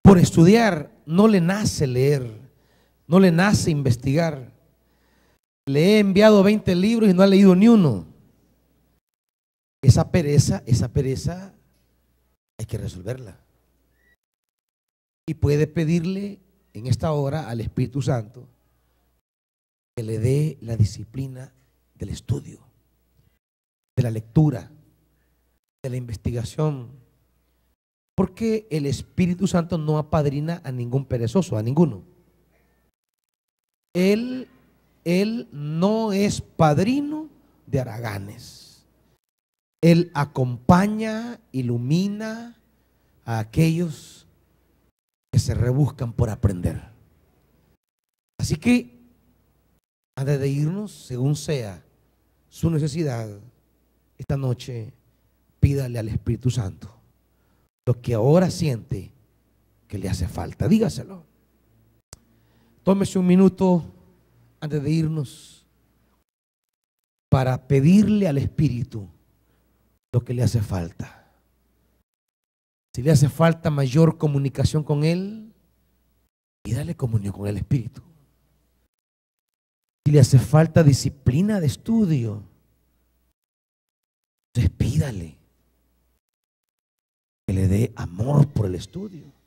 Speaker 1: por estudiar, no le nace leer, no le nace investigar. Le he enviado 20 libros y no ha leído ni uno. Esa pereza hay que resolverla. Y puede pedirle en esta hora al Espíritu Santo que le dé la disciplina del estudio, de la lectura, de la investigación. Porque el Espíritu Santo no apadrina a ningún perezoso, a ninguno. Él no es padrino de haraganes. Él acompaña, ilumina a aquellos que se rebuscan por aprender. Así que antes de irnos, según sea su necesidad, esta noche pídale al Espíritu Santo lo que ahora siente que le hace falta. Dígaselo. Tómese un minuto antes de irnos para pedirle al Espíritu lo que le hace falta. Si le hace falta mayor comunicación con Él, pídale comunión con el Espíritu. Si le hace falta disciplina de estudio, entonces pídale que le dé amor por el estudio.